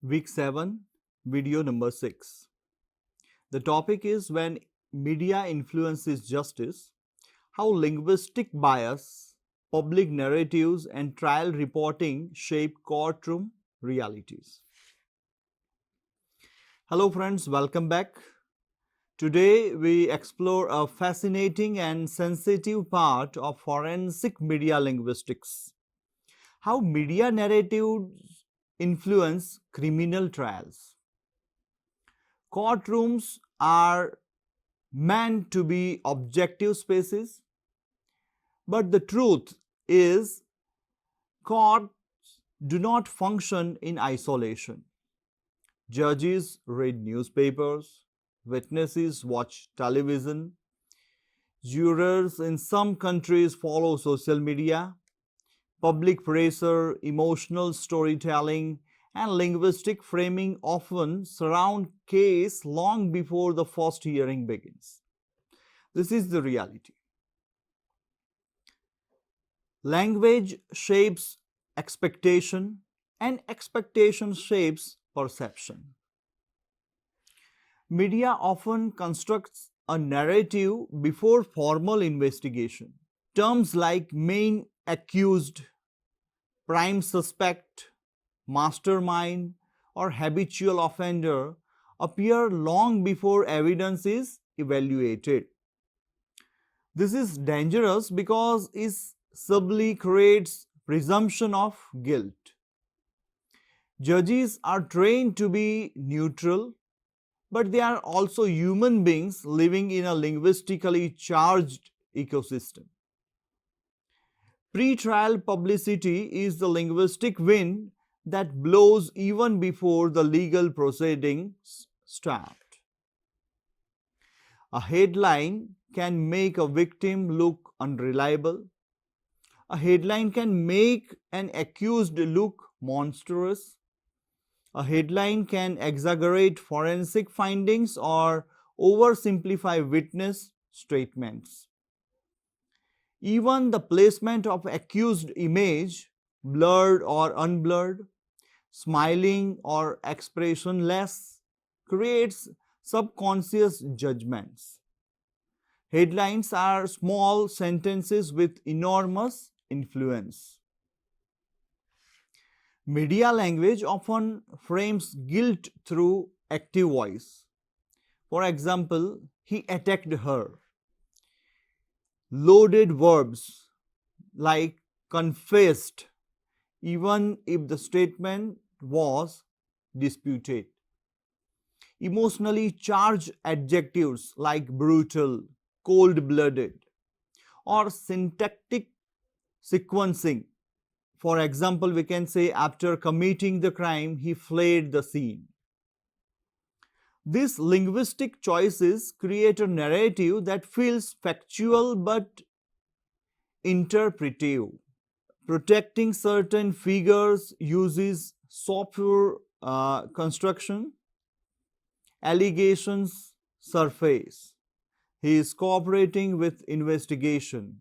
Week 7, video number 6. The topic is when media influences justice, how linguistic bias, public narratives, and trial reporting shape courtroom realities. Hello, friends, welcome back. Today, we explore a fascinating and sensitive part of forensic media linguistics, how media narratives influence criminal trials. Courtrooms are meant to be objective spaces, but the truth is, courts do not function in isolation. Judges read newspapers, witnesses watch television, jurors in some countries follow social media, public pressure, emotional storytelling, and linguistic framing often surround case long before the first hearing begins. This is the reality. Language shapes expectation, and expectation shapes perception. Media often constructs a narrative before formal investigation. Terms like main accused, prime suspect, mastermind, or habitual offender appear long before evidence is evaluated. This is dangerous because it subtly creates presumption of guilt. Judges are trained to be neutral, but they are also human beings living in a linguistically charged ecosystem. Pre-trial publicity is the linguistic wind that blows even before the legal proceedings start. A headline can make a victim look unreliable. A headline can make an accused look monstrous. A headline can exaggerate forensic findings or oversimplify witness statements. Even the placement of accused image, blurred or unblurred, smiling or expressionless, creates subconscious judgments. Headlines are small sentences with enormous influence. Media language often frames guilt through active voice. For example, he attacked her. Loaded verbs like confessed, even if the statement was disputed. Emotionally charged adjectives like brutal, cold-blooded, or syntactic sequencing. For example, we can say after committing the crime, he fled the scene. These linguistic choices create a narrative that feels factual but interpretive. Protecting certain figures uses software construction. Allegations surface. He is cooperating with investigation.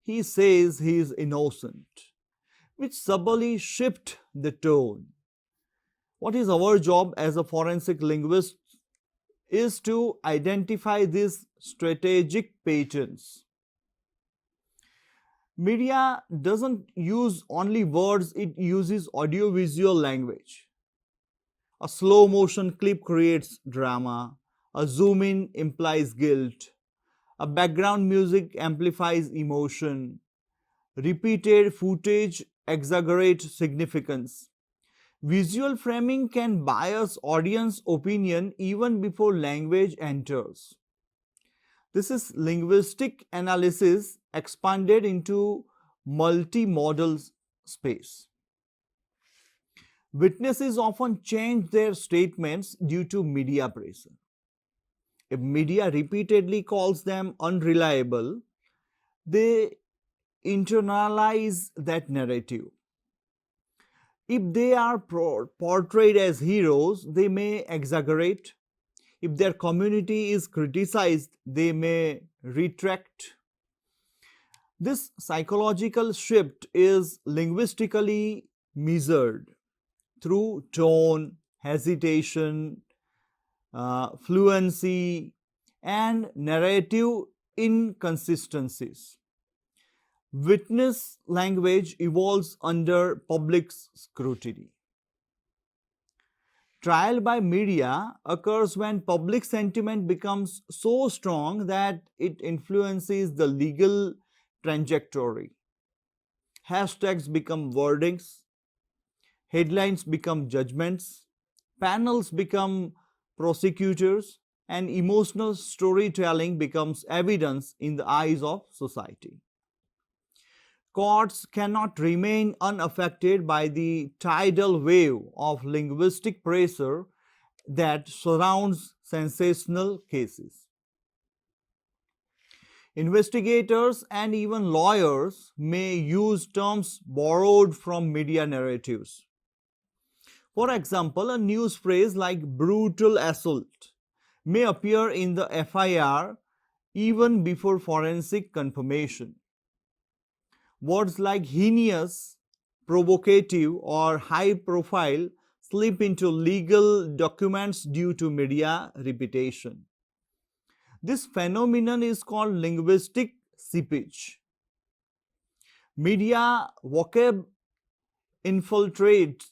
He says he is innocent, which subtly shift the tone. What is our job as a forensic linguist is to identify these strategic patterns. Media doesn't use only words, it uses audiovisual language. A slow motion clip creates drama, a zoom in implies guilt, a background music amplifies emotion, repeated footage exaggerates significance. Visual framing can bias audience opinion even before language enters. This is linguistic analysis expanded into multimodal space. Witnesses often change their statements due to media pressure. If media repeatedly calls them unreliable, they internalize that narrative. If they are portrayed as heroes, they may exaggerate. If their community is criticized, they may retract. This psychological shift is linguistically measured through tone, hesitation, fluency, and narrative inconsistencies. Witness language evolves under public scrutiny. Trial by media occurs when public sentiment becomes so strong that it influences the legal trajectory. Hashtags become wordings, headlines become judgments, panels become prosecutors, and emotional storytelling becomes evidence in the eyes of society. Courts cannot remain unaffected by the tidal wave of linguistic pressure that surrounds sensational cases. Investigators and even lawyers may use terms borrowed from media narratives. For example, a news phrase like brutal assault may appear in the FIR even before forensic confirmation. Words like heinous, provocative, or high profile slip into legal documents due to media repetition. This phenomenon is called linguistic seepage. Media vocab infiltrates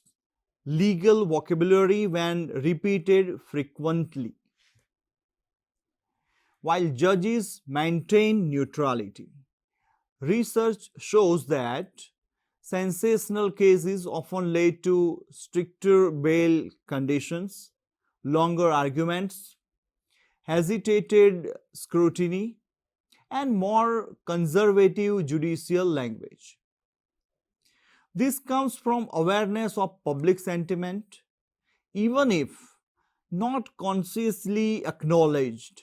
legal vocabulary when repeated frequently, while judges maintain neutrality. Research shows that sensational cases often lead to stricter bail conditions, longer arguments, hesitated scrutiny, and more conservative judicial language. This comes from awareness of public sentiment, even if not consciously acknowledged.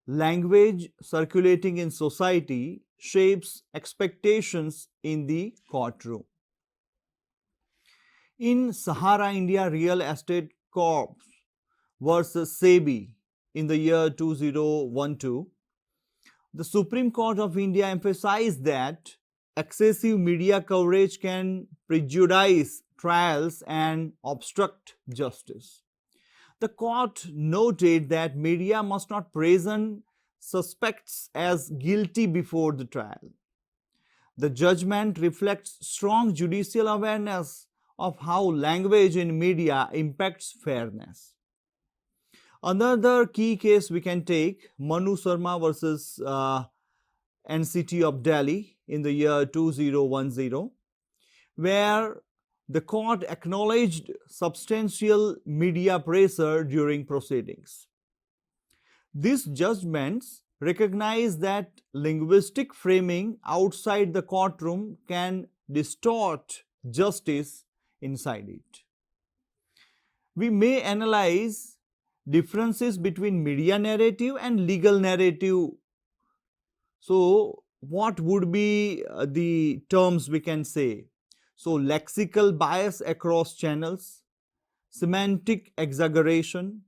Language circulating in society shapes expectations in the courtroom. In Sahara India Real Estate Corp versus SEBI in the year 2012, the Supreme Court of India emphasized that excessive media coverage can prejudice trials and obstruct justice. The court noted that media must not present suspects as guilty before the trial. The judgment reflects strong judicial awareness of how language in media impacts fairness. Another key case we can take, Manu Sharma versus NCT of Delhi in the year 2010, where the court acknowledged substantial media pressure during proceedings. These judgments recognize that linguistic framing outside the courtroom can distort justice inside it. We may analyze differences between media narrative and legal narrative. So, what would be the terms we can say? So, lexical bias across channels, semantic exaggeration,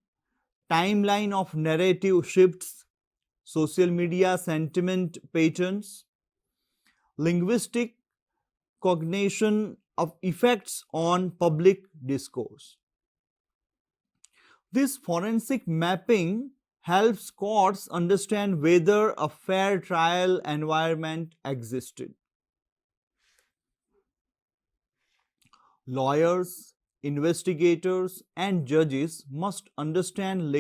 timeline of narrative shifts, social media sentiment patterns, linguistic cognition of effects on public discourse. This forensic mapping helps courts understand whether a fair trial environment existed. Lawyers, investigators, and judges must understand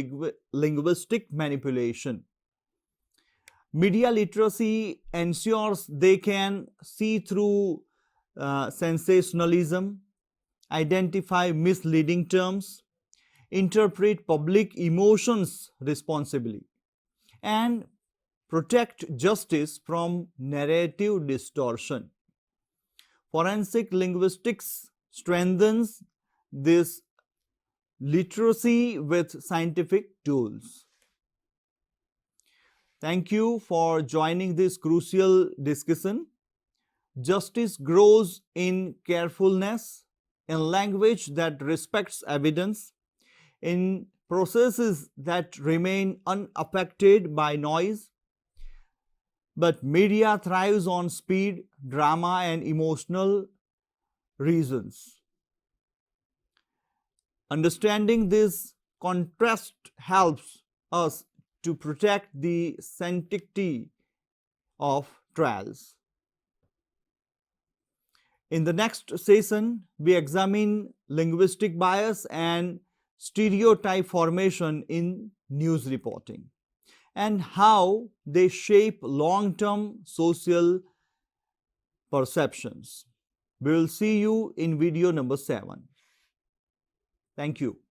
linguistic manipulation. Media literacy ensures they can see through sensationalism, identify misleading terms, interpret public emotions responsibly, and protect justice from narrative distortion. Forensic linguistics strengthens this literacy with scientific tools. Thank you for joining this crucial discussion. Justice grows in carefulness, in language that respects evidence, in processes that remain unaffected by noise. But media thrives on speed, drama, and emotional reasons. Understanding this contrast helps us to protect the sanctity of trials. In the next session, we examine linguistic bias and stereotype formation in news reporting and how they shape long-term social perceptions. We will see you in video number 7. Thank you.